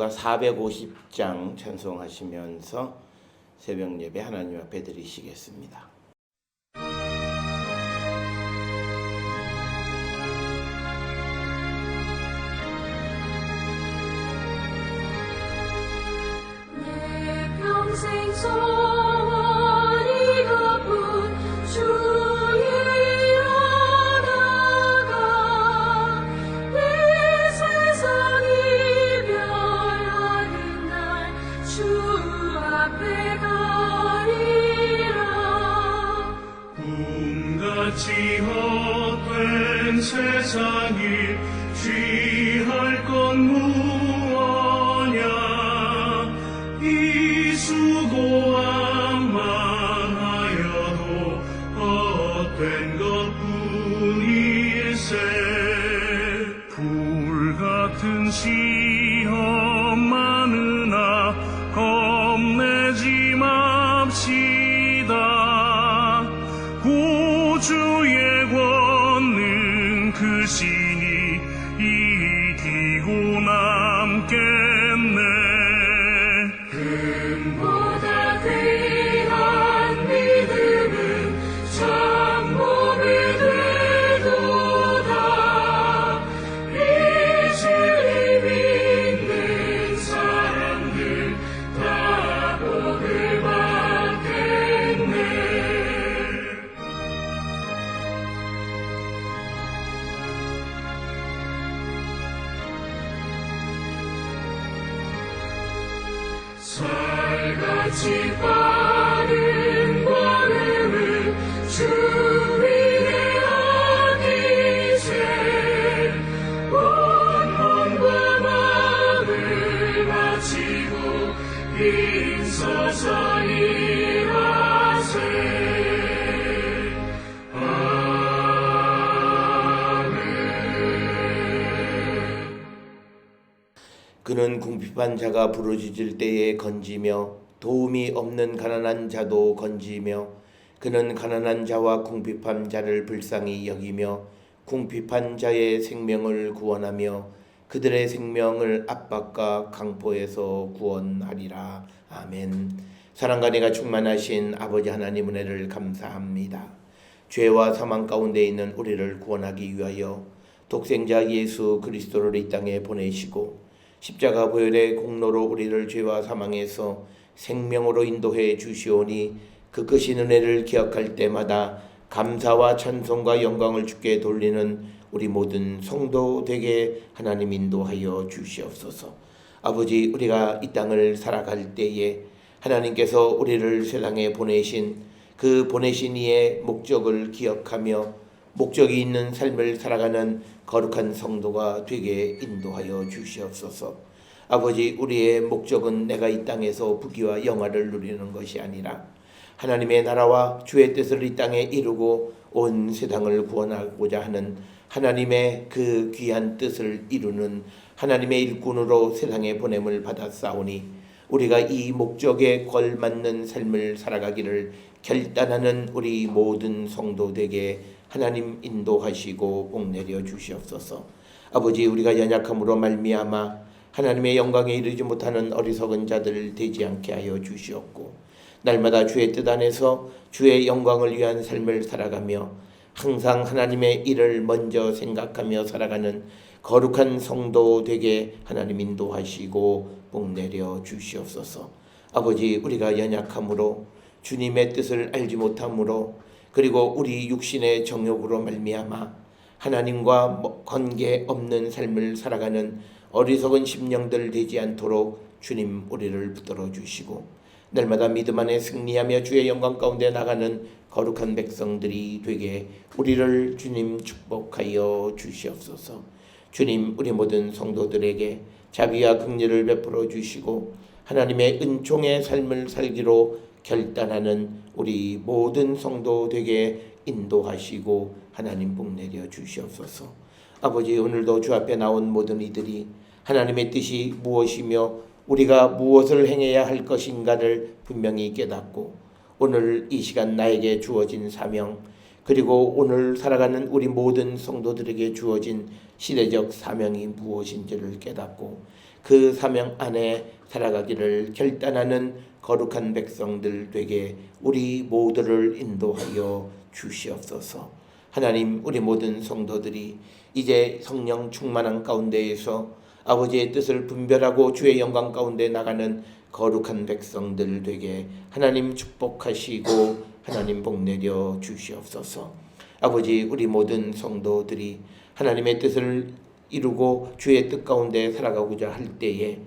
찬송가 450장 찬송하시면서 새벽 예배 하나님 앞에 드리시겠습니다. 내 평생 소원이 가뿐 주의 일하다가 내 세상 이별하는 날 주 앞에 가리라. 꿈같이 헛된 세상이 취할 건 무엇냐. 이 수고함만 하여도 헛된 것뿐일세. 불같은 시험 많으나 겁내지 맙시다. 구주의 권능 크시니 이기고 남겠네. 금보다 귀한 믿음은 참복이 되도다. 이 주님 믿는 사람들 다 복을 받겠네. 살같이 빠른 걸음을 주 위에 아기세. 온 몸과 마음을 바치고 힘써서 일하세. 그는 궁핍한 자가 부르짖을 때에 건지며 도움이 없는 가난한 자도 건지며 그는 가난한 자와 궁핍한 자를 불쌍히 여기며 궁핍한 자의 생명을 구원하며 그들의 생명을 압박과 강포에서 구원하리라. 아멘. 사랑과 은혜가 충만하신 아버지 하나님 은혜를 감사합니다. 죄와 사망 가운데 있는 우리를 구원하기 위하여 독생자 예수 그리스도를 이 땅에 보내시고 십자가 보혈의 공로로 우리를 죄와 사망에서 생명으로 인도해 주시오니 그 크신 은혜를 기억할 때마다 감사와 찬송과 영광을 주께 돌리는 우리 모든 성도 되게 하나님 인도하여 주시옵소서. 아버지, 우리가 이 땅을 살아갈 때에 하나님께서 우리를 세상에 보내신 그 보내신 이의 목적을 기억하며 목적이 있는 삶을 살아가는 거룩한 성도가 되게 인도하여 주시옵소서. 아버지, 우리의 목적은 내가 이 땅에서 부귀와 영화를 누리는 것이 아니라 하나님의 나라와 주의 뜻을 이 땅에 이루고 온 세상을 구원하고자 하는 하나님의 그 귀한 뜻을 이루는 하나님의 일꾼으로 세상에 보냄을 받았사오니 우리가 이 목적에 걸맞는 삶을 살아가기를 결단하는 우리 모든 성도들에게 하나님 인도하시고 복내려 주시옵소서. 아버지, 우리가 연약함으로 말미암아 하나님의 영광에 이르지 못하는 어리석은 자들 되지 않게 하여 주시옵고 날마다 주의 뜻 안에서 주의 영광을 위한 삶을 살아가며 항상 하나님의 일을 먼저 생각하며 살아가는 거룩한 성도 되게 하나님 인도하시고 복내려 주시옵소서. 아버지, 우리가 연약함으로 주님의 뜻을 알지 못함으로 그리고 우리 육신의 정욕으로 말미암아 하나님과 관계 없는 삶을 살아가는 어리석은 심령들 되지 않도록 주님 우리를 붙들어 주시고 날마다 믿음 안에 승리하며 주의 영광 가운데 나가는 거룩한 백성들이 되게 우리를 주님 축복하여 주시옵소서. 주님, 우리 모든 성도들에게 자비와 긍휼을 베풀어 주시고 하나님의 은총의 삶을 살기로 결단하는 우리 모든 성도 되게 인도하시고 하나님 복내려 주시옵소서. 아버지, 오늘도 주 앞에 나온 모든 이들이 하나님의 뜻이 무엇이며 우리가 무엇을 행해야 할 것인가를 분명히 깨닫고 오늘 이 시간 나에게 주어진 사명 그리고 오늘 살아가는 우리 모든 성도들에게 주어진 시대적 사명이 무엇인지를 깨닫고 그 사명 안에 살아가기를 결단하는 거룩한 백성들 되게 우리 모두를 인도하여 주시옵소서. 하나님, 우리 모든 성도들이 이제 성령 충만한 가운데에서 아버지의 뜻을 분별하고 주의 영광 가운데 나가는 거룩한 백성들 되게 하나님 축복하시고 하나님 복내려 주시옵소서. 아버지, 우리 모든 성도들이 하나님의 뜻을 이루고 주의 뜻 가운데 살아가고자 할 때에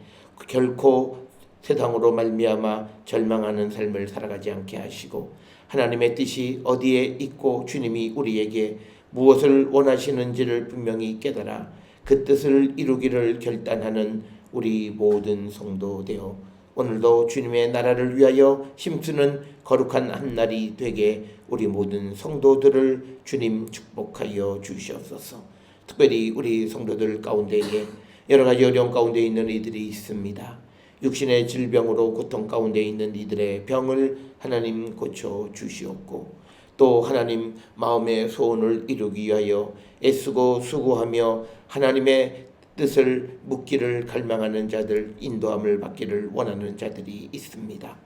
결코 세상으로 말미암아 절망하는 삶을 살아가지 않게 하시고 하나님의 뜻이 어디에 있고 주님이 우리에게 무엇을 원하시는지를 분명히 깨달아 그 뜻을 이루기를 결단하는 우리 모든 성도 되어 오늘도 주님의 나라를 위하여 힘쓰는 거룩한 한 날이 되게 우리 모든 성도들을 주님 축복하여 주시옵소서. 특별히 우리 성도들 가운데에 여러 가지 어려움 가운데 있는 이들이 있습니다. 육신의 질병으로 고통 가운데 있는 이들의 병을 하나님 고쳐 주시옵고 또 하나님 마음의 소원을 이루기 위하여 애쓰고 수고하며 하나님의 뜻을 묻기를 갈망하는 자들, 인도함을 받기를 원하는 자들이 있습니다.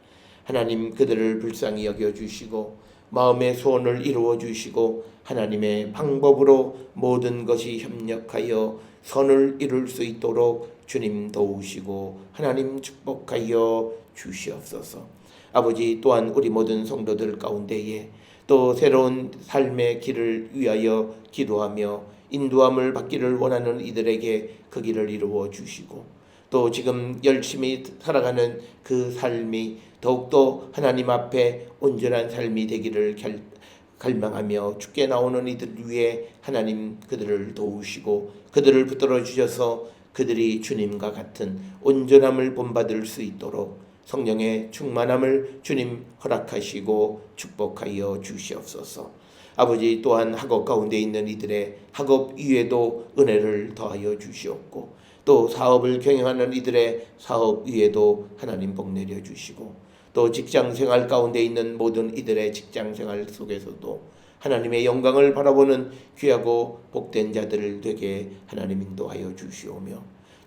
하나님, 그들을 불쌍히 여겨주시고 마음의 소원을 이루어 주시고 하나님의 방법으로 모든 것이 협력하여 선을 이룰 수 있도록 주님 도우시고 하나님 축복하여 주시옵소서. 아버지, 또한 우리 모든 성도들 가운데에 또 새로운 삶의 길을 위하여 기도하며 인도함을 받기를 원하는 이들에게 그 길을 이루어 주시고 또 지금 열심히 살아가는 그 삶이 더욱더 하나님 앞에 온전한 삶이 되기를 갈망하며 주께 나오는 이들 위해 하나님 그들을 도우시고 그들을 붙들어 주셔서 그들이 주님과 같은 온전함을 본받을 수 있도록 성령의 충만함을 주님 허락하시고 축복하여 주시옵소서. 아버지, 또한 학업 가운데 있는 이들의 학업 위에도 은혜를 더하여 주시옵고 또 사업을 경영하는 이들의 사업 위에도 하나님 복내려 주시고 또 직장생활 가운데 있는 모든 이들의 직장생활 속에서도 하나님의 영광을 바라보는 귀하고 복된 자들을 되게 하나님 인도하여 주시오며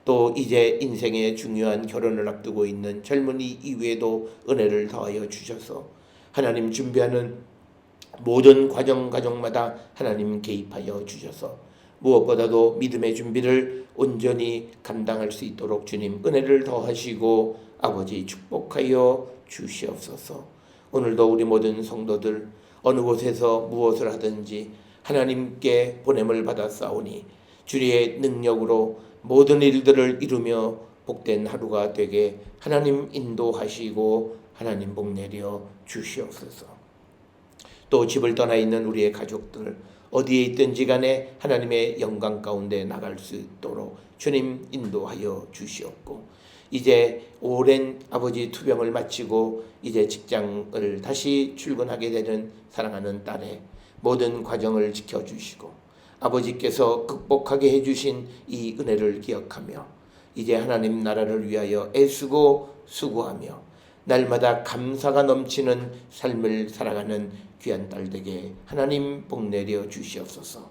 또 이제 인생의 중요한 결혼을 앞두고 있는 젊은이 이외에도 은혜를 더하여 주셔서 하나님 준비하는 모든 과정마다 하나님 개입하여 주셔서 무엇보다도 믿음의 준비를 온전히 감당할 수 있도록 주님 은혜를 더하시고 아버지 축복하여 주시옵소서. 오늘도 우리 모든 성도들 어느 곳에서 무엇을 하든지 하나님께 보냄을 받았사오니 주의 능력으로 모든 일들을 이루며 복된 하루가 되게 하나님 인도하시고 하나님 복내려 주시옵소서. 또 집을 떠나 있는 우리의 가족들 어디에 있든지 간에 하나님의 영광 가운데 나갈 수 있도록 주님 인도하여 주시옵고 이제 오랜 아버지 투병을 마치고 이제 직장을 다시 출근하게 되는 사랑하는 딸의 모든 과정을 지켜주시고 아버지께서 극복하게 해주신 이 은혜를 기억하며 이제 하나님 나라를 위하여 애쓰고 수고하며 날마다 감사가 넘치는 삶을 살아가는 귀한 딸 되게 하나님 복내려 주시옵소서.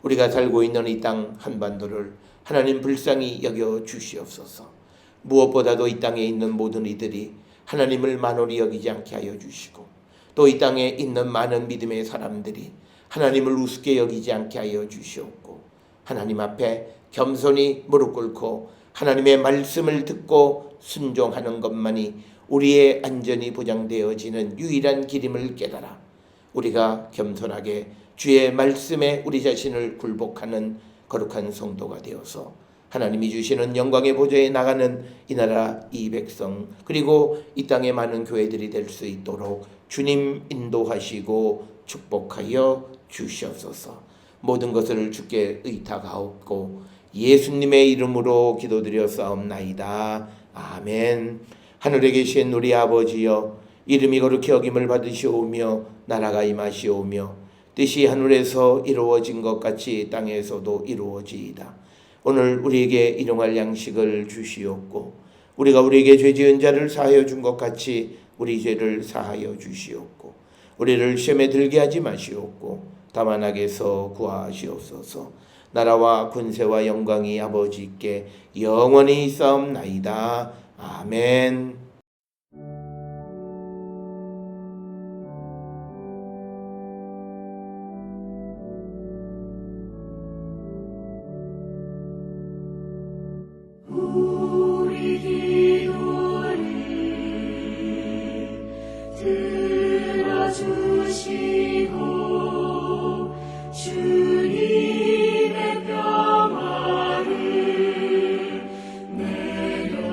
우리가 살고 있는 이 땅 한반도를 하나님 불쌍히 여겨 주시옵소서. 무엇보다도 이 땅에 있는 모든 이들이 하나님을 만홀히 여기지 않게 하여 주시고 또 이 땅에 있는 많은 믿음의 사람들이 하나님을 우습게 여기지 않게 하여 주시옵고 하나님 앞에 겸손히 무릎 꿇고 하나님의 말씀을 듣고 순종하는 것만이 우리의 안전이 보장되어지는 유일한 길임을 깨달아 우리가 겸손하게 주의 말씀에 우리 자신을 굴복하는 거룩한 성도가 되어서 하나님이 주시는 영광의 보좌에 나가는 이 나라 이 백성 그리고 이 땅의 많은 교회들이 될 수 있도록 주님 인도하시고 축복하여 주시옵소서. 모든 것을 주께 의탁하옵고 예수님의 이름으로 기도드렸사옵나이다. 아멘. 하늘에 계신 우리 아버지여 이름이 거룩히 여김을 받으시오며 나라가 임하시오며 뜻이 하늘에서 이루어진 것 같이 땅에서도 이루어지이다. 오늘 우리에게 일용할 양식을 주시옵고 우리가 우리에게 죄 지은 자를 사하여 준 것 같이 우리 죄를 사하여 주시옵고 우리를 시험에 들게 하지 마시옵고 다만 악에서 구하시옵소서. 나라와 군세와 영광이 아버지께 영원히 있사옵나이다. 아멘. 우리 기도를 들어주시고 주님의 평화를 내려주소서.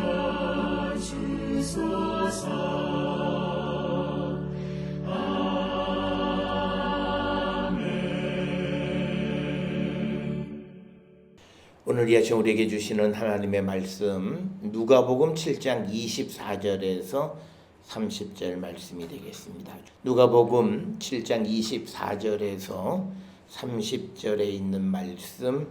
오늘 이 아침 우리에게 주시는 하나님의 말씀 누가복음 7장 24절에서 30절 말씀이 되겠습니다. 누가복음 7장 24절에서 30절에 있는 말씀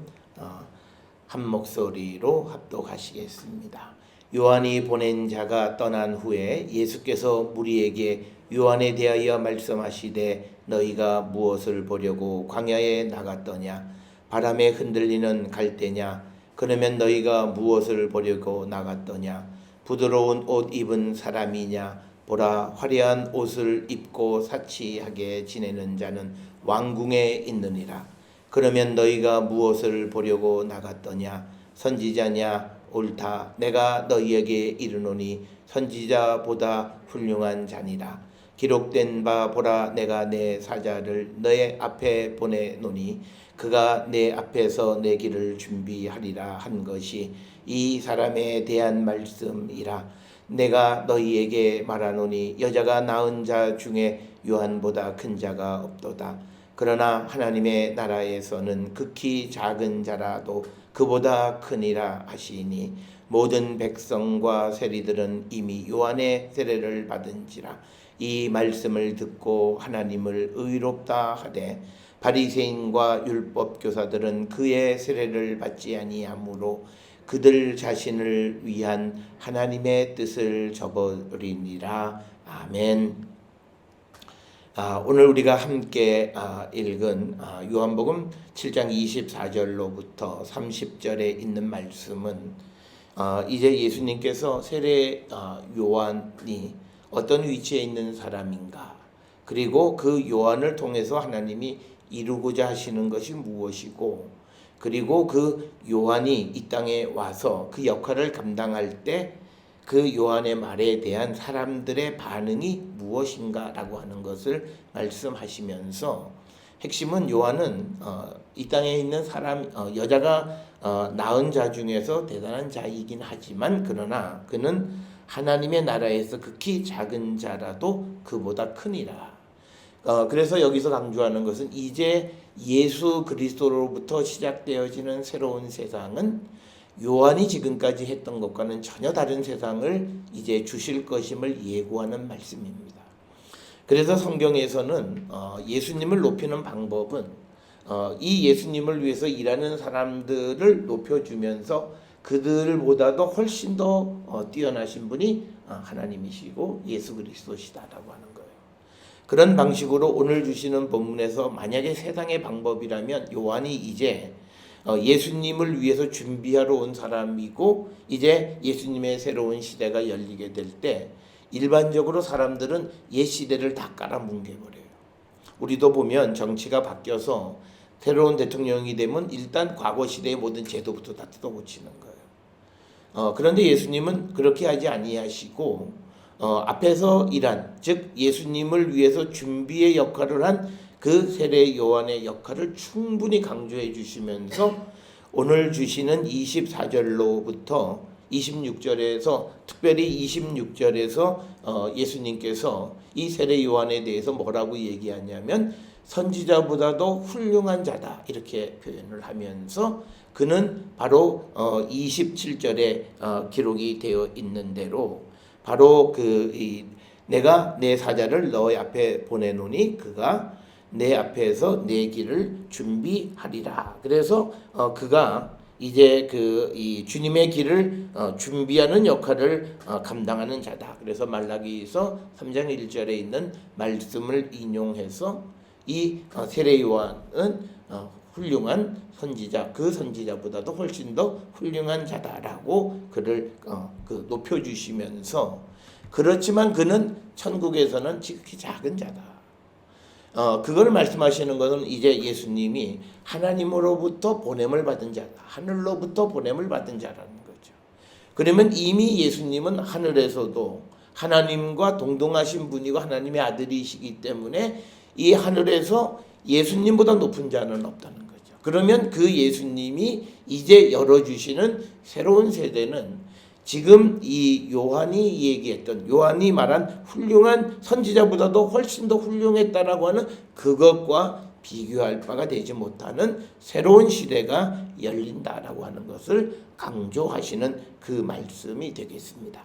한 목소리로 합독하시겠습니다. 요한이 보낸 자가 떠난 후에 예수께서 무리에게 요한에 대하여 말씀하시되 너희가 무엇을 보려고 광야에 나갔더냐? 바람에 흔들리는 갈대냐? 그러면 너희가 무엇을 보려고 나갔더냐? 부드러운 옷 입은 사람이냐? 보라, 화려한 옷을 입고 사치하게 지내는 자는 왕궁에 있느니라. 그러면 너희가 무엇을 보려고 나갔더냐? 선지자냐? 옳다. 내가 너희에게 이르노니 선지자보다 훌륭한 자니라. 기록된 바 보라, 내가 내 사자를 너의 앞에 보내노니 그가 내 앞에서 내 길을 준비하리라 한 것이 이 사람에 대한 말씀이라. 내가 너희에게 말하노니 여자가 낳은 자 중에 요한보다 큰 자가 없도다. 그러나 하나님의 나라에서는 극히 작은 자라도 그보다 크니라 하시니 모든 백성과 세리들은 이미 요한의 세례를 받은지라. 이 말씀을 듣고 하나님을 의롭다 하되 바리새인과 율법 교사들은 그의 세례를 받지 아니하므로 그들 자신을 위한 하나님의 뜻을 저버리니라. 아멘. 오늘 우리가 함께 읽은 요한복음 7장 24절로부터 30절에 있는 말씀은 이제 예수님께서 세례 요한이 어떤 위치에 있는 사람인가, 그리고 그 요한을 통해서 하나님이 이루고자 하시는 것이 무엇이고, 그리고 그 요한이 이 땅에 와서 그 역할을 감당할 때 그 요한의 말에 대한 사람들의 반응이 무엇인가라고 하는 것을 말씀하시면서, 핵심은 요한은 이 땅에 있는 사람, 여자가 낳은 자 중에서 대단한 자이긴 하지만 그러나 그는 하나님의 나라에서 극히 작은 자라도 그보다 크니라. 그래서 여기서 강조하는 것은 이제 예수 그리스도로부터 시작되어지는 새로운 세상은 요한이 지금까지 했던 것과는 전혀 다른 세상을 이제 주실 것임을 예고하는 말씀입니다. 그래서 성경에서는 예수님을 높이는 방법은 이 예수님을 위해서 일하는 사람들을 높여주면서 그들보다도 훨씬 더 뛰어나신 분이 하나님이시고 예수 그리스도시다라고 하는 거예요. 그런 방식으로 오늘 주시는 본문에서 만약에 세상의 방법이라면 요한이 이제 예수님을 위해서 준비하러 온 사람이고 이제 예수님의 새로운 시대가 열리게 될 때 일반적으로 사람들은 옛 시대를 다 깔아뭉개버려요. 우리도 보면 정치가 바뀌어서 새로운 대통령이 되면 일단 과거 시대의 모든 제도부터 다 뜯어고치는 거예요. 그런데 예수님은 그렇게 하지 아니하시고 앞에서 일한, 즉 예수님을 위해서 준비의 역할을 한 그 세례 요한의 역할을 충분히 강조해 주시면서 오늘 주시는 24절로부터 26절에서 특별히 26절에서 예수님께서 이 세례 요한에 대해서 뭐라고 얘기하냐면 선지자보다도 훌륭한 자다 이렇게 표현을 하면서 그는 바로 27절에 기록이 되어 있는 대로 바로 내가 내 사자를 너의 앞에 보내노니 그가 내 앞에서 내 길을 준비하리라. 그래서 그가 이제 이 주님의 길을 준비하는 역할을 감당하는 자다. 그래서 말라기서 3장 1절에 있는 말씀을 인용해서 이 세례 요한은 훌륭한 선지자, 그 선지자보다도 훨씬 더 훌륭한 자다라고 그를 높여주시면서, 그렇지만 그는 천국에서는 지극히 작은 자다. 그걸 말씀하시는 것은 이제 예수님이 하나님으로부터 보냄을 받은 자다, 하늘로부터 보냄을 받은 자라는 거죠. 그러면 이미 예수님은 하늘에서도 하나님과 동등하신 분이고 하나님의 아들이시기 때문에 이 하늘에서 예수님보다 높은 자는 없다는 거죠. 그러면 그 예수님이 이제 열어주시는 새로운 세대는 지금 이 요한이 얘기했던, 요한이 말한 훌륭한 선지자보다도 훨씬 더 훌륭했다라고 하는 그것과 비교할 바가 되지 못하는 새로운 시대가 열린다라고 하는 것을 강조하시는 그 말씀이 되겠습니다.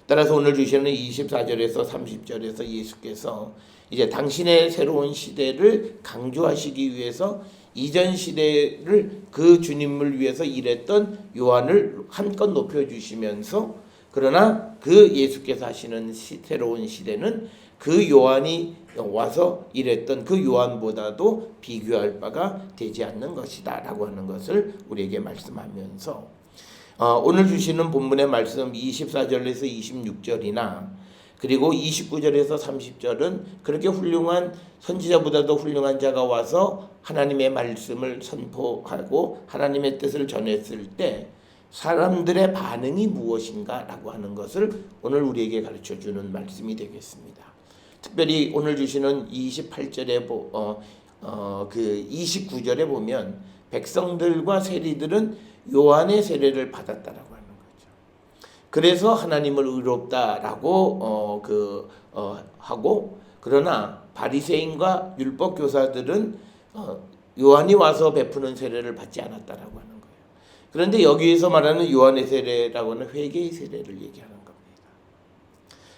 따라서 오늘 주시는 24절에서 30절에서 예수께서 이제 당신의 새로운 시대를 강조하시기 위해서 이전 시대를 그 주님을 위해서 일했던 요한을 한껏 높여주시면서, 그러나 그 예수께서 하시는 새로운 시대는 그 요한이 와서 일했던 그 요한보다도 비교할 바가 되지 않는 것이다 라고 하는 것을 우리에게 말씀하면서, 오늘 주시는 본문의 말씀 24절에서 26절이나 그리고 29절에서 30절은 그렇게 훌륭한 선지자보다도 훌륭한 자가 와서 하나님의 말씀을 선포하고 하나님의 뜻을 전했을 때 사람들의 반응이 무엇인가 라고 하는 것을 오늘 우리에게 가르쳐주는 말씀이 되겠습니다. 특별히 오늘 주시는 28절에 29절에 보면 백성들과 세리들은 요한의 세례를 받았다라고 하는 거죠. 그래서 하나님을 의롭다라고 하고, 그러나 바리새인과 율법 교사들은 요한이 와서 베푸는 세례를 받지 않았다라고 하는 거예요. 그런데 여기에서 말하는 요한의 세례라고 하는 회개의 세례를 얘기하는 겁니다.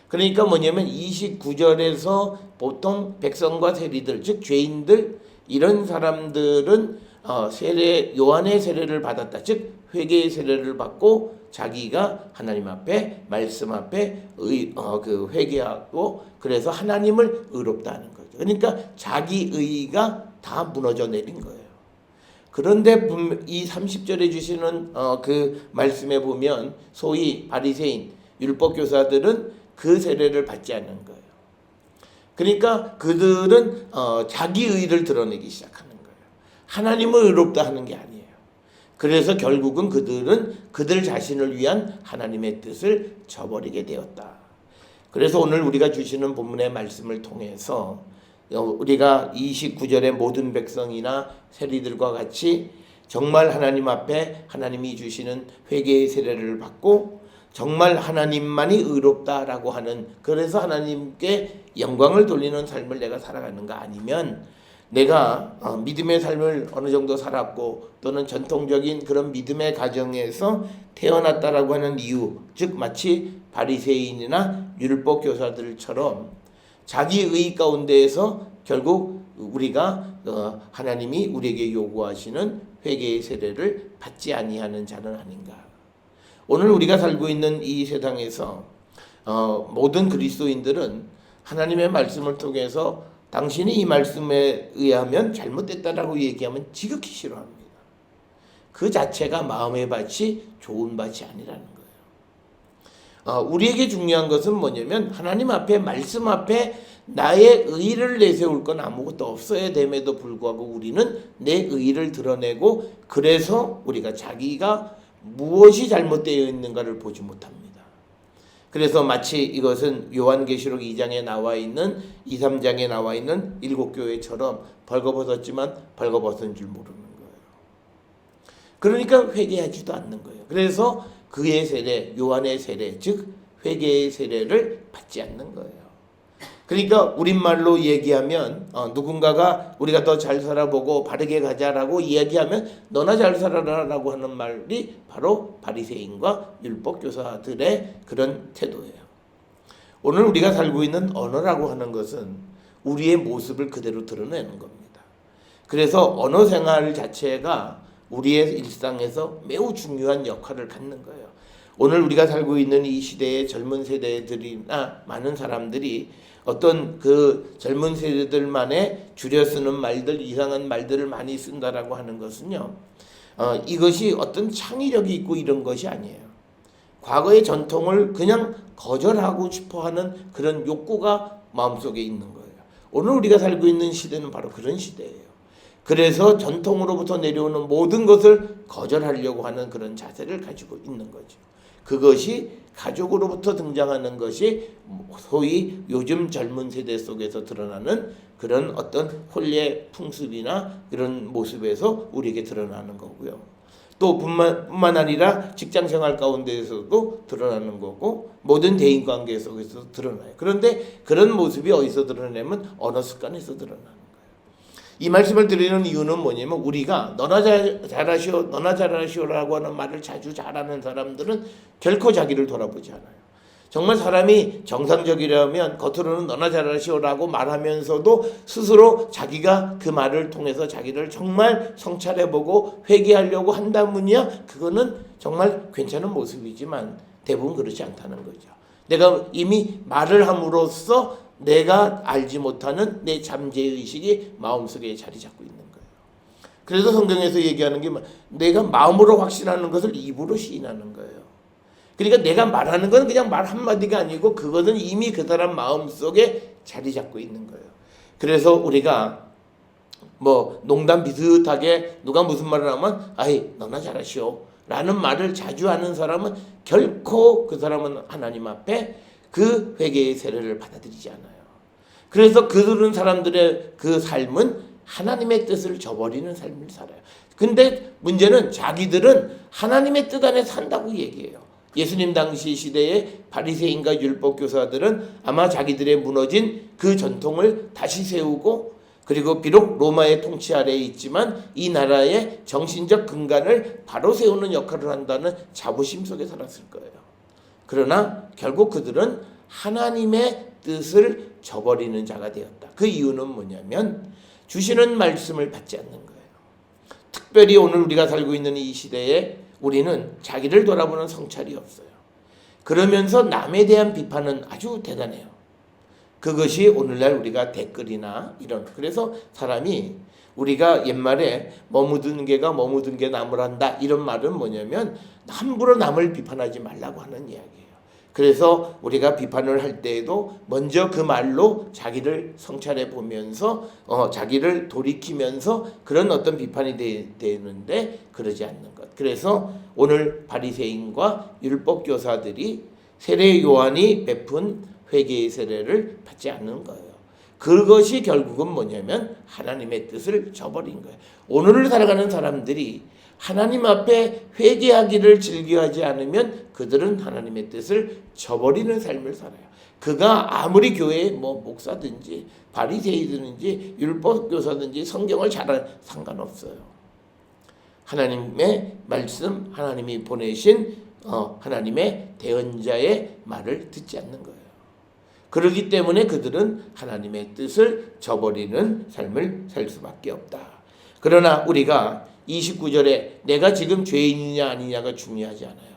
그러니까 뭐냐면 29절에서 보통 백성과 세리들, 즉 죄인들, 이런 사람들은 요한의 세례를 받았다, 즉 회개의 세례를 받고 자기가 하나님 앞에 말씀 앞에 회개하고 그래서 하나님을 의롭다 하는 거죠. 그러니까 자기 의가 다 무너져 내린 거예요. 그런데 이 30절에 주시는 그 말씀에 보면 소위 바리새인, 율법 교사들은 그 세례를 받지 않는 거예요. 그러니까 그들은 자기 의를 드러내기 시작하는 거예요. 하나님을 의롭다 하는 게 아니에요. 그래서 결국은 그들은 그들 자신을 위한 하나님의 뜻을 저버리게 되었다. 그래서 오늘 우리가 주시는 본문의 말씀을 통해서 우리가 29절의 모든 백성이나 세리들과 같이 정말 하나님 앞에 하나님이 주시는 회개의 세례를 받고 정말 하나님만이 의롭다라고 하는, 그래서 하나님께 영광을 돌리는 삶을 내가 살아가는가, 아니면 내가 믿음의 삶을 어느 정도 살았고 또는 전통적인 그런 믿음의 가정에서 태어났다라고 하는 이유, 즉 마치 바리새인이나 율법 교사들처럼 자기 의 가운데에서 결국 우리가 하나님이 우리에게 요구하시는 회개의 세례를 받지 아니하는 자는 아닌가. 오늘 우리가 살고 있는 이 세상에서 모든 그리스도인들은 하나님의 말씀을 통해서 당신이 이 말씀에 의하면 잘못됐다라고 얘기하면 지극히 싫어합니다. 그 자체가 마음의 밭이 좋은 밭이 아니라는 거예요. 우리에게 중요한 것은 뭐냐면 하나님 앞에, 말씀 앞에 나의 의를 내세울 건 아무것도 없어야 됨에도 불구하고 우리는 내 의를 드러내고, 그래서 우리가 자기가 무엇이 잘못되어 있는가를 보지 못합니다. 그래서 마치 이것은 요한계시록 2장에 나와 있는 2, 3장에 나와 있는 7교회처럼 벌거벗었지만 벌거벗은 줄 모르는 거예요. 그러니까 회개하지도 않는 거예요. 그래서 그의 세례, 요한의 세례, 즉 회개의 세례를 받지 않는 거예요. 그러니까 우리말로 얘기하면 누군가가 우리가 더 잘 살아보고 바르게 가자라고 이야기하면 너나 잘 살아라라고 하는 말이 바로 바리새인과 율법교사들의 그런 태도예요. 오늘 우리가 살고 있는 언어라고 하는 것은 우리의 모습을 그대로 드러내는 겁니다. 그래서 언어 생활 자체가 우리의 일상에서 매우 중요한 역할을 갖는 거예요. 오늘 우리가 살고 있는 이 시대의 젊은 세대들이나 많은 사람들이 어떤 그 젊은 세대들만의 줄여 쓰는 말들, 이상한 말들을 많이 쓴다라고 하는 것은요, 이것이 어떤 창의력이 있고 이런 것이 아니에요. 과거의 전통을 그냥 거절하고 싶어하는 그런 욕구가 마음속에 있는 거예요. 오늘 우리가 살고 있는 시대는 바로 그런 시대예요. 그래서 전통으로부터 내려오는 모든 것을 거절하려고 하는 그런 자세를 가지고 있는 거죠. 그것이 가족으로부터 등장하는 것이 소위 요즘 젊은 세대 속에서 드러나는 그런 어떤 혼례 풍습이나 그런 모습에서 우리에게 드러나는 거고요. 또 뿐만 아니라 직장생활 가운데에서도 드러나는 거고 모든 대인관계 속에서 드러나요. 그런데 그런 모습이 어디서 드러나면 언어 습관에서 드러나는 거예요. 이 말씀을 드리는 이유는 뭐냐면 우리가 너나 잘하시오 너나 잘하시오라고 하는 말을 자주 잘하는 사람들은 결코 자기를 돌아보지 않아요. 정말 사람이 정상적이라면 겉으로는 너나 잘하시오라고 말하면서도 스스로 자기가 그 말을 통해서 자기를 정말 성찰해보고 회개하려고 한다면야 그거는 정말 괜찮은 모습이지만 대부분 그렇지 않다는 거죠. 내가 이미 말을 함으로써 내가 알지 못하는 내 잠재의식이 마음속에 자리 잡고 있는 거예요. 그래서 성경에서 얘기하는 게 내가 마음으로 확신하는 것을 입으로 시인하는 거예요. 그러니까 내가 말하는 건 그냥 말 한마디가 아니고 그것은 이미 그 사람 마음속에 자리 잡고 있는 거예요. 그래서 우리가 뭐 농담 비슷하게 누가 무슨 말을 하면 아이 너나 잘하시오 라는 말을 자주 하는 사람은 결코 그 사람은 하나님 앞에 그 회개의 세례를 받아들이지 않아요. 그래서 그런 사람들의 그 삶은 하나님의 뜻을 저버리는 삶을 살아요. 근데 문제는 자기들은 하나님의 뜻 안에 산다고 얘기해요. 예수님 당시 시대의 바리새인과 율법교사들은 아마 자기들의 무너진 그 전통을 다시 세우고 그리고 비록 로마의 통치 아래에 있지만 이 나라의 정신적 근간을 바로 세우는 역할을 한다는 자부심 속에 살았을 거예요. 그러나 결국 그들은 하나님의 뜻을 저버리는 자가 되었다. 그 이유는 뭐냐면 주시는 말씀을 받지 않는 거예요. 특별히 오늘 우리가 살고 있는 이 시대에 우리는 자기를 돌아보는 성찰이 없어요. 그러면서 남에 대한 비판은 아주 대단해요. 그것이 오늘날 우리가 댓글이나 이런 그래서 사람이 우리가 옛말에 머무든 개가 머무든 개 나무란다 이런 말은 뭐냐면 함부로 남을 비판하지 말라고 하는 이야기예요. 그래서 우리가 비판을 할 때에도 먼저 그 말로 자기를 성찰해 보면서 자기를 돌이키면서 그런 어떤 비판이 되는데 그러지 않는 것. 그래서 오늘 바리새인과 율법교사들이 세례 요한이 베푼 회개의 세례를 받지 않는 거예요. 그것이 결국은 뭐냐면 하나님의 뜻을 저버린 거예요. 오늘을 살아가는 사람들이 하나님 앞에 회개하기를 즐겨하지 않으면 그들은 하나님의 뜻을 저버리는 삶을 살아요. 그가 아무리 교회의 목사든지 바리새이든지 율법교사든지 성경을 잘하는 상관없어요. 하나님의 말씀, 하나님이 보내신 하나님의 대언자의 말을 듣지 않는 거예요. 그렇기 때문에 그들은 하나님의 뜻을 저버리는 삶을 살 수밖에 없다. 그러나 우리가 29절에 내가 지금 죄인이냐 아니냐가 중요하지 않아요.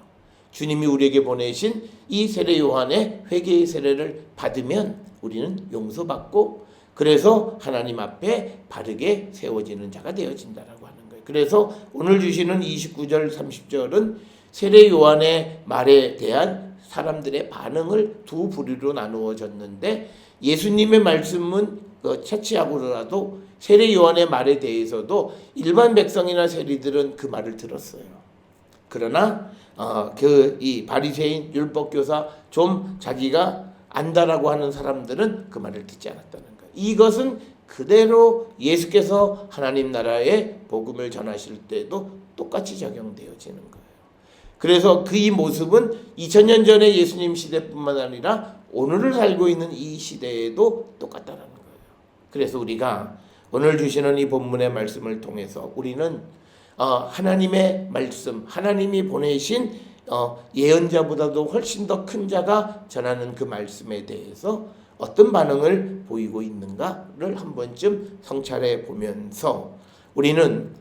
주님이 우리에게 보내신 이 세례 요한의 회개의 세례를 받으면 우리는 용서받고 그래서 하나님 앞에 바르게 세워지는 자가 되어진다라고 하는 거예요. 그래서 오늘 주시는 29절 30절은 세례 요한의 말에 대한 사람들의 반응을 두 부류로 나누어졌는데 예수님의 말씀은 채취하고라도 세례 요한의 말에 대해서도 일반 백성이나 세리들은 그 말을 들었어요. 그러나 이 바리새인 율법교사 좀 자기가 안다라고 하는 사람들은 그 말을 듣지 않았다는 거예요. 이것은 그대로 예수께서 하나님 나라의 복음을 전하실 때도 똑같이 적용되어지는 거예요. 그래서 그 이 모습은 2000년 전에 예수님 시대뿐만 아니라 오늘을 살고 있는 이 시대에도 똑같다는 거예요. 그래서 우리가 오늘 주시는 이 본문의 말씀을 통해서 우리는 하나님의 말씀, 하나님이 보내신 예언자보다도 훨씬 더 큰 자가 전하는 그 말씀에 대해서 어떤 반응을 보이고 있는가를 한 번쯤 성찰해 보면서 우리는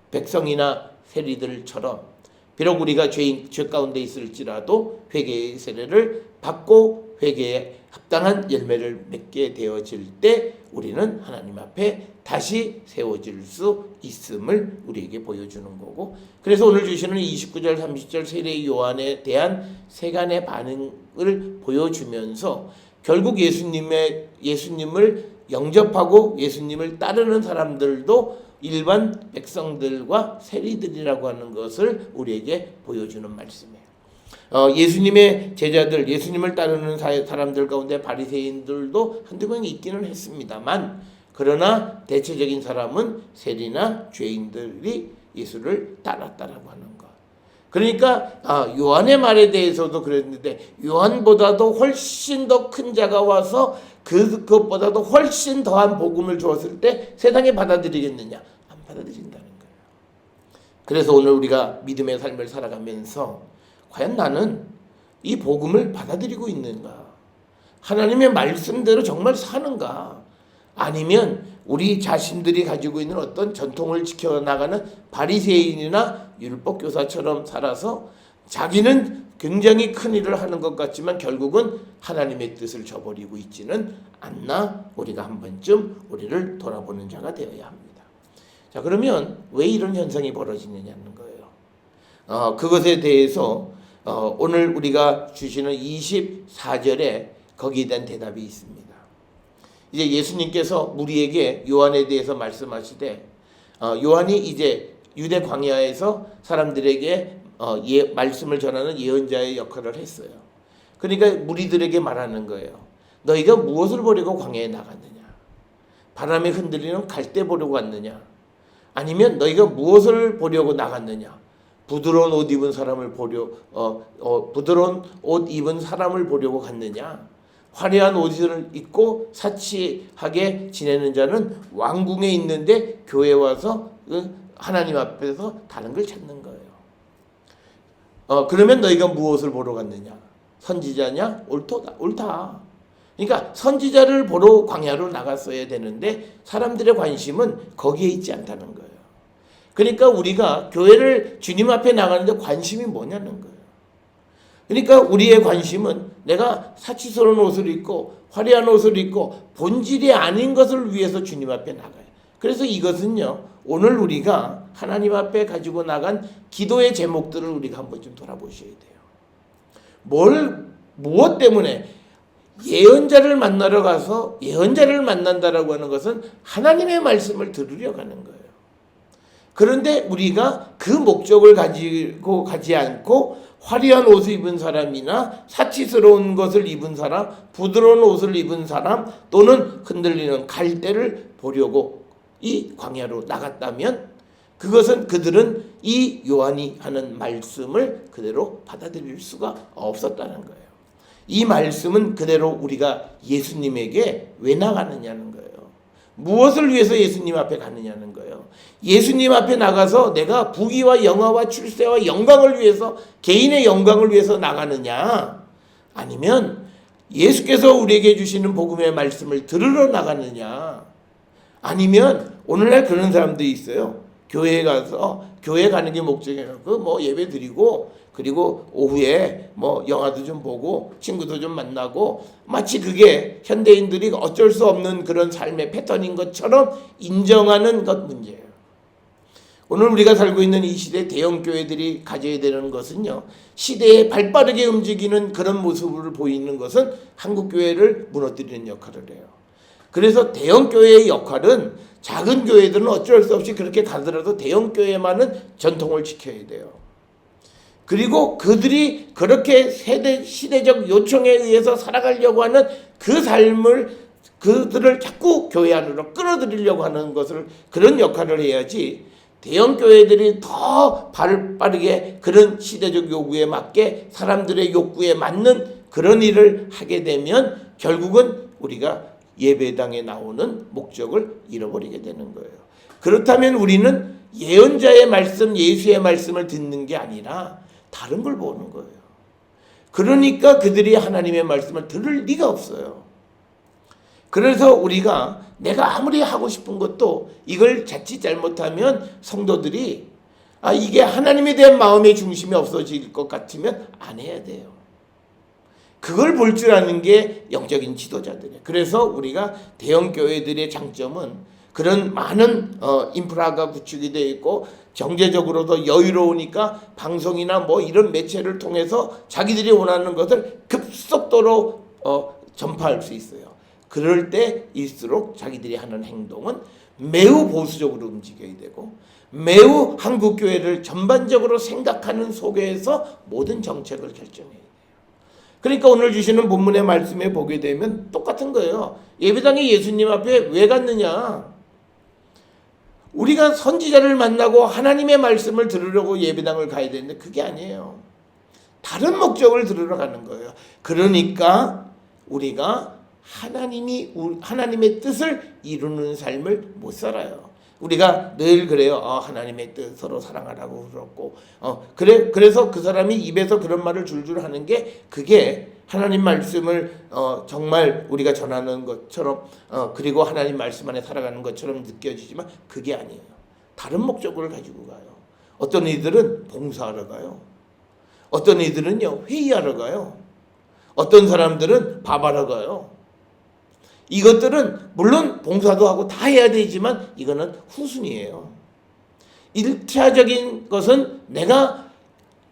백성이나 세리들처럼 비록 우리가 죄 가운데 있을지라도 회개의 세례를 받고 회개의 합당한 열매를 맺게 되어질 때 우리는 하나님 앞에 다시 세워질 수 있음을 우리에게 보여주는 거고, 그래서 오늘 주시는 29절 30절 세례 요한에 대한 세간의 반응을 보여주면서 결국 예수님을 영접하고 예수님을 따르는 사람들도 일반 백성들과 세리들이라고 하는 것을 우리에게 보여주는 말씀이에요. 예수님의 제자들, 예수님을 따르는 사람들 가운데 바리새인들도 한두 명이 있기는 했습니다만, 그러나 대체적인 사람은 세리나 죄인들이 예수를 따랐다라고 하는 것. 그러니까 요한의 말에 대해서도 그랬는데, 요한보다도 훨씬 더 큰 자가 와서 그것보다도 훨씬 더한 복음을 주었을 때 세상에 받아들이겠느냐? 안 받아들인다는 거예요. 그래서 오늘 우리가 믿음의 삶을 살아가면서 과연 나는 이 복음을 받아들이고 있는가? 하나님의 말씀대로 정말 사는가? 아니면 우리 자신들이 가지고 있는 어떤 전통을 지켜나가는 바리새인이나 율법교사처럼 살아서 자기는 굉장히 큰 일을 하는 것 같지만 결국은 하나님의 뜻을 저버리고 있지는 않나? 우리가 한 번쯤 우리를 돌아보는 자가 되어야 합니다. 자, 그러면 왜 이런 현상이 벌어지느냐는 거예요. 그것에 대해서 오늘 우리가 주시는 24절에 거기에 대한 대답이 있습니다. 이제 예수님께서 무리에게 요한에 대해서 말씀하시되, 요한이 이제 유대 광야에서 사람들에게 말씀을 전하는 예언자의 역할을 했어요. 그러니까 무리들에게 말하는 거예요. 너희가 무엇을 보려고 광야에 나갔느냐? 바람에 흔들리는 갈대 보려고 왔느냐? 아니면 너희가 무엇을 보려고 나갔느냐? 부드러운 옷 입은 사람을 부드러운 옷 입은 사람을 보려고 갔느냐? 화려한 옷을 입고 사치하게 지내는 자는 왕궁에 있는데 교회에 와서 하나님 앞에서 다른 걸 찾는 거예요. 그러면 너희가 무엇을 보러 갔느냐? 선지자냐? 옳다. 그러니까 선지자를 보러 광야로 나갔어야 되는데 사람들의 관심은 거기에 있지 않다는 거예요. 그러니까 우리가 교회를 주님 앞에 나가는데 관심이 뭐냐는 거예요. 그러니까 우리의 관심은 내가 사치스러운 옷을 입고 화려한 옷을 입고 본질이 아닌 것을 위해서 주님 앞에 나가요. 그래서 이것은요, 오늘 우리가 하나님 앞에 가지고 나간 기도의 제목들을 우리가 한번 좀 돌아보셔야 돼요. 무엇 때문에 예언자를 만나러 가서 예언자를 만난다라고 하는 것은 하나님의 말씀을 들으려 가는 거예요. 그런데 우리가 그 목적을 가지고 가지 않고 화려한 옷을 입은 사람이나 사치스러운 것을 입은 사람, 부드러운 옷을 입은 사람 또는 흔들리는 갈대를 보려고 이 광야로 나갔다면 그것은 그들은 이 요한이 하는 말씀을 그대로 받아들일 수가 없었다는 거예요. 이 말씀은 그대로 우리가 예수님에게 왜 나가느냐는 거예요. 무엇을 위해서 예수님 앞에 가느냐는 거예요. 예수님 앞에 나가서 내가 부귀와 영화와 출세와 영광을 위해서, 개인의 영광을 위해서 나가느냐, 아니면 예수께서 우리에게 주시는 복음의 말씀을 들으러 나가느냐, 아니면 오늘날 그런 사람들이 있어요. 교회에 가서 교회 가는 게 목적이라고 예배 드리고 그리고 오후에 영화도 좀 보고 친구도 좀 만나고 마치 그게 현대인들이 어쩔 수 없는 그런 삶의 패턴인 것처럼 인정하는 것 문제예요. 오늘 우리가 살고 있는 이 시대 대형 교회들이 가져야 되는 것은요, 시대에 발빠르게 움직이는 그런 모습을 보이는 것은 한국 교회를 무너뜨리는 역할을 해요. 그래서 대형 교회의 역할은 작은 교회들은 어쩔 수 없이 그렇게 가더라도 대형 교회만은 전통을 지켜야 돼요. 그리고 그들이 그렇게 시대적 요청에 의해서 살아가려고 하는 그 삶을 그들을 자꾸 교회 안으로 끌어들이려고 하는 것을, 그런 역할을 해야지, 대형 교회들이 더 빠르게 그런 시대적 요구에 맞게 사람들의 욕구에 맞는 그런 일을 하게 되면 결국은 우리가 예배당에 나오는 목적을 잃어버리게 되는 거예요. 그렇다면 우리는 예언자의 말씀, 예수의 말씀을 듣는 게 아니라 다른 걸 보는 거예요. 그러니까 그들이 하나님의 말씀을 들을 리가 없어요. 그래서 우리가 내가 아무리 하고 싶은 것도 이걸 자칫 잘못하면 성도들이 이게 하나님에 대한 마음의 중심이 없어질 것 같으면 안 해야 돼요. 그걸 볼 줄 아는 게 영적인 지도자들이에요. 그래서 우리가 대형 교회들의 장점은 그런 많은 인프라가 구축이 되어 있고 경제적으로도 여유로우니까 방송이나 뭐 이런 매체를 통해서 자기들이 원하는 것을 급속도로 전파할 수 있어요. 그럴 때일수록 자기들이 하는 행동은 매우 보수적으로 움직여야 되고 매우 한국 교회를 전반적으로 생각하는 속에서 모든 정책을 결정해야 돼요. 그러니까 오늘 주시는 본문의 말씀에 보게 되면 똑같은 거예요. 예배당에 예수님 앞에 왜 갔느냐? 우리가 선지자를 만나고 하나님의 말씀을 들으려고 예배당을 가야 되는데 그게 아니에요. 다른 목적을 들으러 가는 거예요. 그러니까 우리가 하나님의 뜻을 이루는 삶을 못 살아요. 우리가 늘 그래요. 하나님의 뜻 서로 사랑하라고 그랬고, 그래서 그 사람이 입에서 그런 말을 줄줄 하는 게 그게 하나님 말씀을 정말 우리가 전하는 것처럼 그리고 하나님 말씀 안에 살아가는 것처럼 느껴지지만 그게 아니에요. 다른 목적을 가지고 가요. 어떤 이들은 봉사하러 가요. 어떤 이들은요 회의하러 가요. 어떤 사람들은 밥하러 가요. 이것들은 물론 봉사도 하고 다 해야 되지만 이거는 후순위예요. 1차적인 것은 내가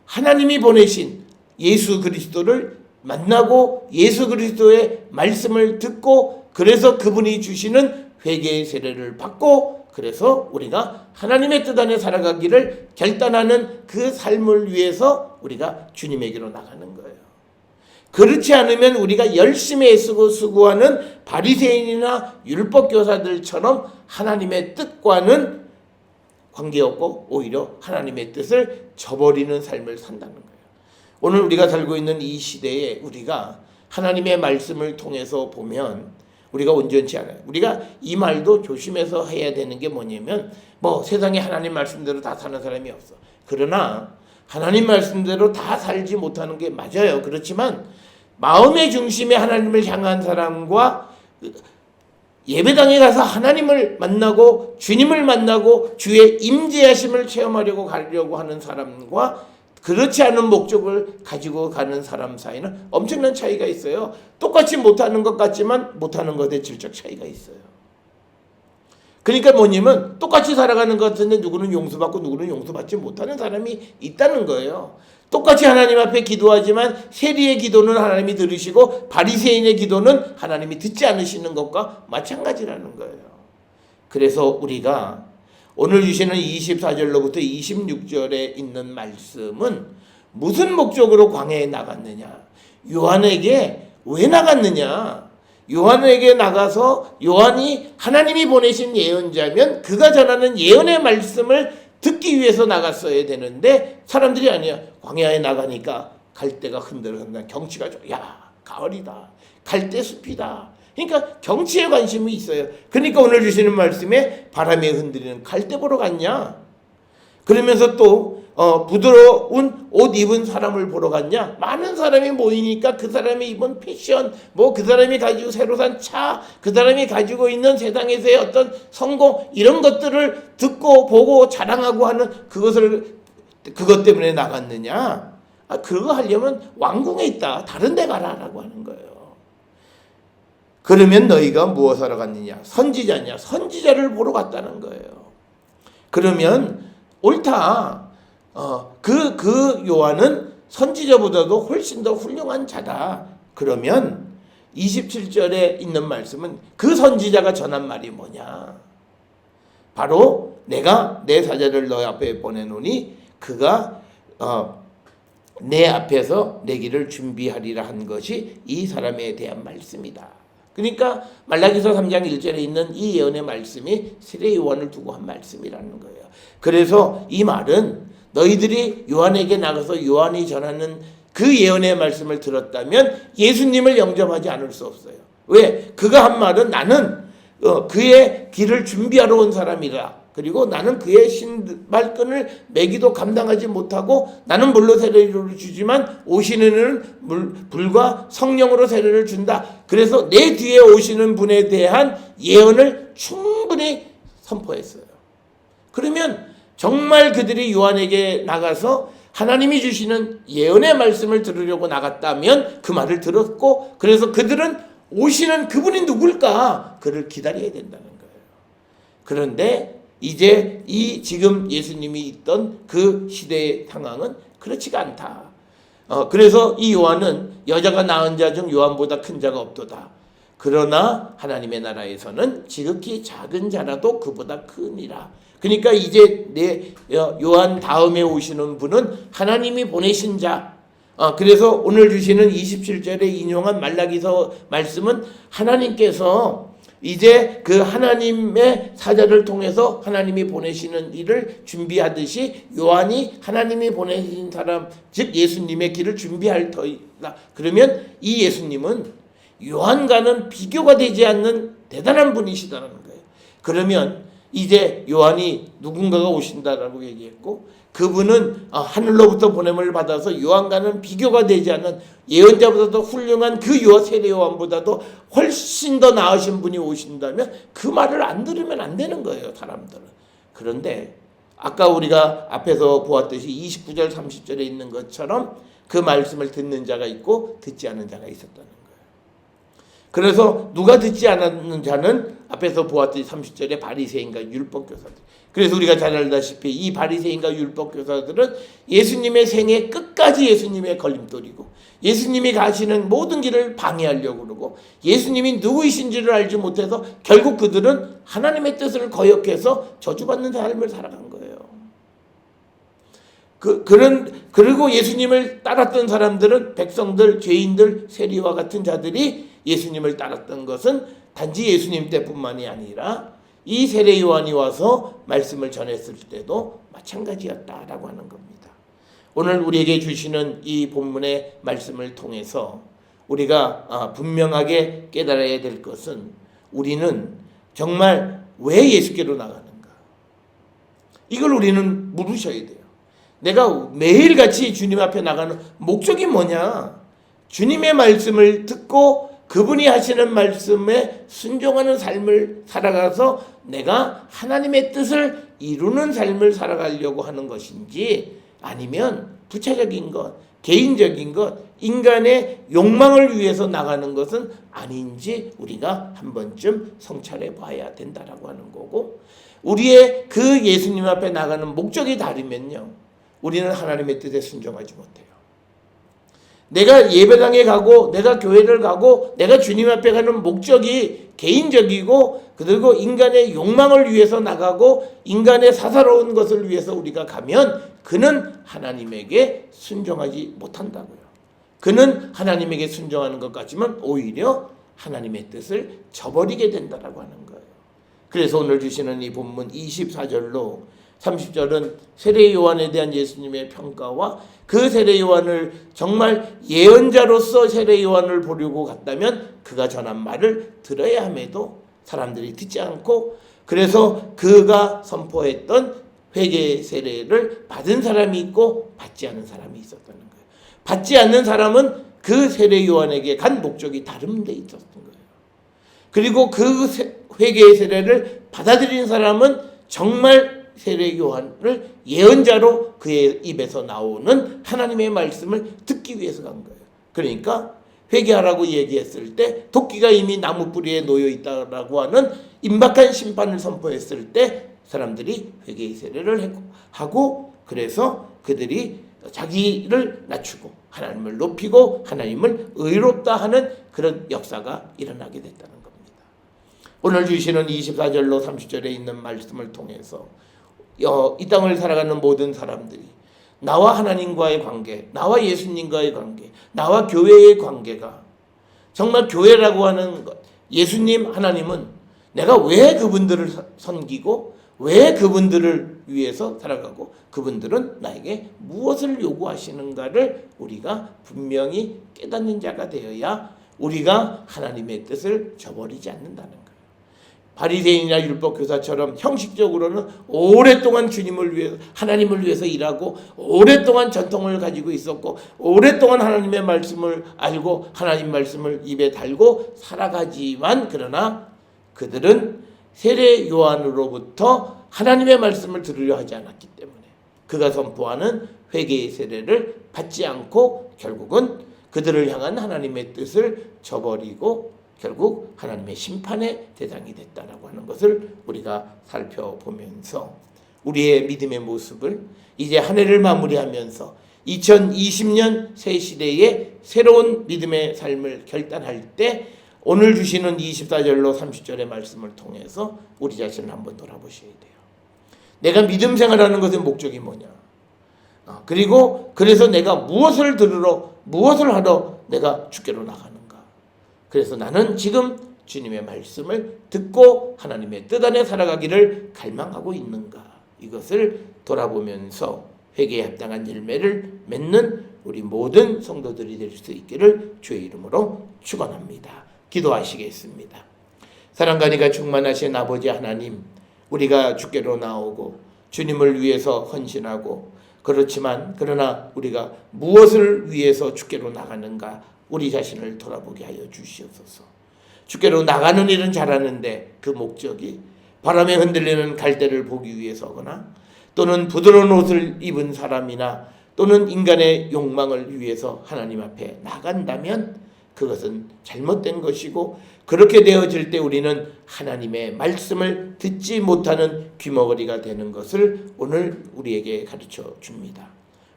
하나님이 보내신 예수 그리스도를 만나고 예수 그리스도의 말씀을 듣고 그래서 그분이 주시는 회개의 세례를 받고 그래서 우리가 하나님의 뜻 안에 살아가기를 결단하는 그 삶을 위해서 우리가 주님에게로 나가는 거예요. 그렇지 않으면 우리가 열심히 애쓰고 수고하는 바리새인이나 율법교사들처럼 하나님의 뜻과는 관계없고 오히려 하나님의 뜻을 저버리는 삶을 산다는 거예요. 오늘 우리가 살고 있는 이 시대에 우리가 하나님의 말씀을 통해서 보면 우리가 온전치 않아요. 우리가 이 말도 조심해서 해야 되는 게 뭐냐면 세상에 하나님 말씀대로 다 사는 사람이 없어. 그러나 하나님 말씀대로 다 살지 못하는 게 맞아요. 그렇지만 마음의 중심에 하나님을 향한 사람과 예배당에 가서 하나님을 만나고 주님을 만나고 주의 임재하심을 체험하려고 가려고 하는 사람과 그렇지 않은 목적을 가지고 가는 사람 사이는 엄청난 차이가 있어요. 똑같이 못하는 것 같지만 못하는 것에 질적 차이가 있어요. 그러니까 뭐냐면 똑같이 살아가는 것 같은데 누구는 용서받고 누구는 용서받지 못하는 사람이 있다는 거예요. 똑같이 하나님 앞에 기도하지만 세리의 기도는 하나님이 들으시고 바리새인의 기도는 하나님이 듣지 않으시는 것과 마찬가지라는 거예요. 그래서 우리가 오늘 주시는 24절로부터 26절에 있는 말씀은 무슨 목적으로 광야에 나갔느냐? 요한에게 왜 나갔느냐? 요한에게 나가서 요한이 하나님이 보내신 예언자면 그가 전하는 예언의 말씀을 듣기 위해서 나갔어야 되는데 사람들이 아니야. 광야에 나가니까 갈대가 흔들흔들 경치가 좋아. 야 가을이다. 갈대숲이다. 그러니까 경치에 관심이 있어요. 그러니까 오늘 주시는 말씀에 바람에 흔들리는 갈대 보러 갔냐? 그러면서 또 부드러운 옷 입은 사람을 보러 갔냐? 많은 사람이 모이니까 그 사람이 입은 패션, 그 사람이 가지고 새로 산 차, 그 사람이 가지고 있는 세상에서의 어떤 성공 이런 것들을 듣고 보고 자랑하고 하는 그것 때문에 나갔느냐? 그거 하려면 왕궁에 있다. 다른 데 가라라고 하는 거예요. 그러면 너희가 무엇하러 갔느냐? 선지자냐? 선지자를 보러 갔다는 거예요. 그러면 옳다. 그 요한은 선지자보다도 훨씬 더 훌륭한 자다. 그러면 27절에 있는 말씀은 그 선지자가 전한 말이 뭐냐? 바로 내가 내 사자를 너희 앞에 보내노니 그가 내 앞에서 내 길을 준비하리라 한 것이 이 사람에 대한 말씀이다. 그러니까 말라기서 3장 1절에 있는 이 예언의 말씀이 세례 요한을 두고 한 말씀이라는 거예요. 그래서 이 말은 너희들이 요한에게 나가서 요한이 전하는 그 예언의 말씀을 들었다면 예수님을 영접하지 않을 수 없어요. 왜? 그가 한 말은 나는 그의 길을 준비하러 온 사람이라. 그리고 나는 그의 신발끈을 매기도 감당하지 못하고 나는 물로 세례를 주지만 오시는 이는 불과 성령으로 세례를 준다. 그래서 내 뒤에 오시는 분에 대한 예언을 충분히 선포했어요. 그러면 정말 그들이 요한에게 나가서 하나님이 주시는 예언의 말씀을 들으려고 나갔다면 그 말을 들었고, 그래서 그들은 오시는 그분이 누굴까? 그를 기다려야 된다는 거예요. 그런데 이제 지금 예수님이 있던 그 시대의 상황은 그렇지가 않다. 그래서 이 요한은 여자가 낳은 자 중 요한보다 큰 자가 없도다. 그러나 하나님의 나라에서는 지극히 작은 자라도 그보다 크니라. 그러니까 이제 요한 다음에 오시는 분은 하나님이 보내신 자. 그래서 오늘 주시는 27절에 인용한 말라기서 말씀은 하나님께서 이제 그 하나님의 사자를 통해서 하나님이 보내시는 일을 준비하듯이 요한이 하나님이 보내신 사람, 즉 예수님의 길을 준비할 터이다. 그러면 이 예수님은 요한과는 비교가 되지 않는 대단한 분이시다는 거예요. 그러면 이제 요한이 누군가가 오신다라고 얘기했고, 그분은 하늘로부터 보냄을 받아서 요한과는 비교가 되지 않는 예언자보다도 훌륭한 그 세례 요한보다도 훨씬 더 나으신 분이 오신다면 그 말을 안 들으면 안 되는 거예요, 사람들은. 그런데 아까 우리가 앞에서 보았듯이 29절 30절에 있는 것처럼 그 말씀을 듣는 자가 있고 듣지 않는 자가 있었다는 거예요. 그래서 누가 듣지 않는 자는 앞에서 보았듯이 30절에 바리새인과 율법교사들. 그래서 우리가 잘 알다시피 이 바리새인과 율법교사들은 예수님의 생애 끝까지 예수님의 걸림돌이고, 예수님이 가시는 모든 길을 방해하려고 그러고, 예수님이 누구이신지를 알지 못해서 결국 그들은 하나님의 뜻을 거역해서 저주받는 삶을 살아간 거예요. 그리고 예수님을 따랐던 사람들은 백성들, 죄인들, 세리와 같은 자들이 예수님을 따랐던 것은 단지 예수님 때뿐만이 아니라 이 세례 요한이 와서 말씀을 전했을 때도 마찬가지였다라고 하는 겁니다. 오늘 우리에게 주시는 이 본문의 말씀을 통해서 우리가 분명하게 깨달아야 될 것은, 우리는 정말 왜 예수께로 나가는가? 이걸 우리는 물으셔야 돼요. 내가 매일같이 주님 앞에 나가는 목적이 뭐냐? 주님의 말씀을 듣고 그분이 하시는 말씀에 순종하는 삶을 살아가서 내가 하나님의 뜻을 이루는 삶을 살아가려고 하는 것인지, 아니면 부차적인 것, 개인적인 것, 인간의 욕망을 위해서 나가는 것은 아닌지 우리가 한 번쯤 성찰해 봐야 된다라고 하는 거고, 우리의 그 예수님 앞에 나가는 목적이 다르면요, 우리는 하나님의 뜻에 순종하지 못해요. 내가 예배당에 가고 내가 교회를 가고 내가 주님 앞에 가는 목적이 개인적이고, 그리고 인간의 욕망을 위해서 나가고 인간의 사사로운 것을 위해서 우리가 가면 그는 하나님에게 순종하지 못한다고요. 그는 하나님에게 순종하는 것 같지만 오히려 하나님의 뜻을 저버리게 된다라고 하는 거예요. 그래서 오늘 주시는 이 본문 24절로 30절은 세례 요한에 대한 예수님의 평가와 그 세례 요한을 정말 예언자로서 세례 요한을 보려고 갔다면 그가 전한 말을 들어야 함에도 사람들이 듣지 않고, 그래서 그가 선포했던 회개 세례를 받은 사람이 있고 받지 않은 사람이 있었다는 거예요. 받지 않는 사람은 그 세례 요한에게 간 목적이 다른 데 있었던 거예요. 그리고 그 회개 세례를 받아들인 사람은 정말 세례 요한을 예언자로 그의 입에서 나오는 하나님의 말씀을 듣기 위해서 간 거예요. 그러니까 회개하라고 얘기했을 때 도끼가 이미 나무 뿌리에 놓여 있다라고 하는 임박한 심판을 선포했을 때 사람들이 회개의 세례를 하고, 그래서 그들이 자기를 낮추고 하나님을 높이고 하나님을 의롭다 하는 그런 역사가 일어나게 됐다는 겁니다. 오늘 주시는 24절로 30절에 있는 말씀을 통해서 이 땅을 살아가는 모든 사람들이 나와 하나님과의 관계, 나와 예수님과의 관계, 나와 교회의 관계가 정말 교회라고 하는 것, 예수님 하나님은 내가 왜 그분들을 섬기고 왜 그분들을 위해서 살아가고 그분들은 나에게 무엇을 요구하시는가를 우리가 분명히 깨닫는 자가 되어야 우리가 하나님의 뜻을 저버리지 않는다는 거예요. 바리새인이나 율법교사처럼 형식적으로는 오랫동안 주님을 위해서, 하나님을 위해서 일하고 오랫동안 전통을 가지고 있었고 오랫동안 하나님의 말씀을 알고 하나님 말씀을 입에 달고 살아가지만, 그러나 그들은 세례 요한으로부터 하나님의 말씀을 들으려 하지 않았기 때문에 그가 선포하는 회개의 세례를 받지 않고 결국은 그들을 향한 하나님의 뜻을 저버리고 결국 하나님의 심판의 대상이 됐다라고 하는 것을 우리가 살펴보면서 우리의 믿음의 모습을 이제 한 해를 마무리하면서 2020년 새 시대의 새로운 믿음의 삶을 결단할 때 오늘 주시는 24절로 30절의 말씀을 통해서 우리 자신을 한번 돌아보셔야 돼요. 내가 믿음 생활하는 것의 목적이 뭐냐? 그리고 그래서 내가 무엇을 들으러 무엇을 하러 내가 주께로 나가는가? 그래서 나는 지금 주님의 말씀을 듣고 하나님의 뜻 안에 살아가기를 갈망하고 있는가? 이것을 돌아보면서 회개에 합당한 열매를 맺는 우리 모든 성도들이 될 수 있기를 주의 이름으로 축원합니다. 기도하시겠습니다. 사랑과 은혜가 충만하신 아버지 하나님, 우리가 주께로 나오고 주님을 위해서 헌신하고 그러나 우리가 무엇을 위해서 주께로 나가는가 우리 자신을 돌아보게 하여 주시옵소서. 주께로 나가는 일은 잘하는데 그 목적이 바람에 흔들리는 갈대를 보기 위해서거나 또는 부드러운 옷을 입은 사람이나 또는 인간의 욕망을 위해서 하나님 앞에 나간다면 그것은 잘못된 것이고 그렇게 되어질 때 우리는 하나님의 말씀을 듣지 못하는 귀머거리가 되는 것을 오늘 우리에게 가르쳐 줍니다.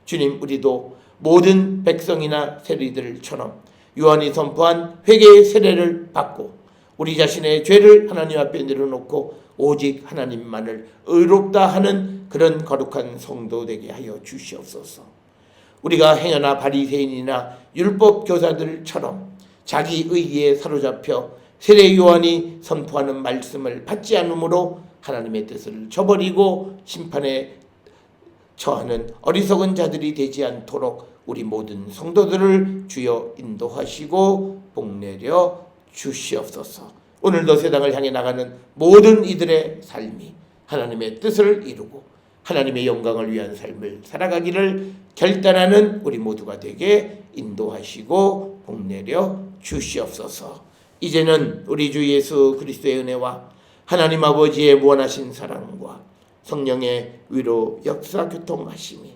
주님, 우리도 모든 백성이나 세리들처럼 요한이 선포한 회개의 세례를 받고 우리 자신의 죄를 하나님 앞에 내려놓고 오직 하나님만을 의롭다 하는 그런 거룩한 성도 되게 하여 주시옵소서. 우리가 행여나 바리새인이나 율법 교사들처럼 자기 의기에 사로잡혀 세례 요한이 선포하는 말씀을 받지 않으므로 하나님의 뜻을 저버리고 심판에 처하는 어리석은 자들이 되지 않도록 우리 모든 성도들을 주여 인도하시고 복내려 주시옵소서. 오늘도 세상을 향해 나가는 모든 이들의 삶이 하나님의 뜻을 이루고 하나님의 영광을 위한 삶을 살아가기를 결단하는 우리 모두가 되게 인도하시고 복내려 주시옵소서. 이제는 우리 주 예수 그리스도의 은혜와 하나님 아버지의 무한하신 사랑과 성령의 위로 역사 교통하심이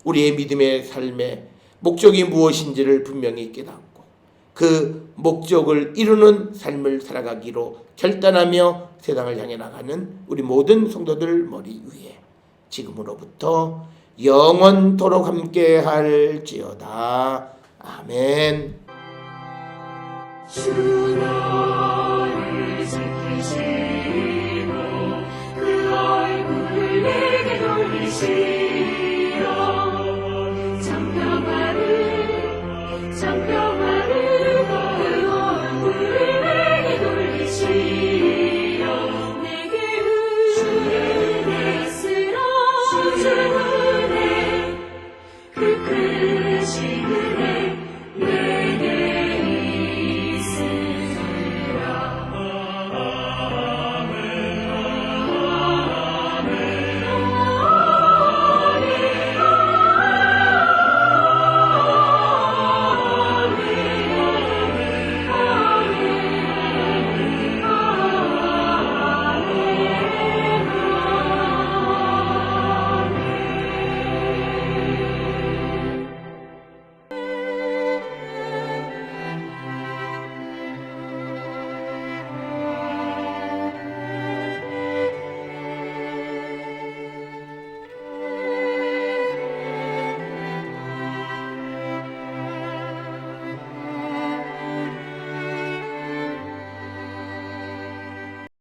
우리의 믿음의 삶의 목적이 무엇인지를 분명히 깨닫고 그 목적을 이루는 삶을 살아가기로 결단하며 세상을 향해 나가는 우리 모든 성도들 머리 위에 지금으로부터 영원토록 함께 할지어다. 아멘. 주 나를 지키시고 그 얼굴을 내게 돌리시고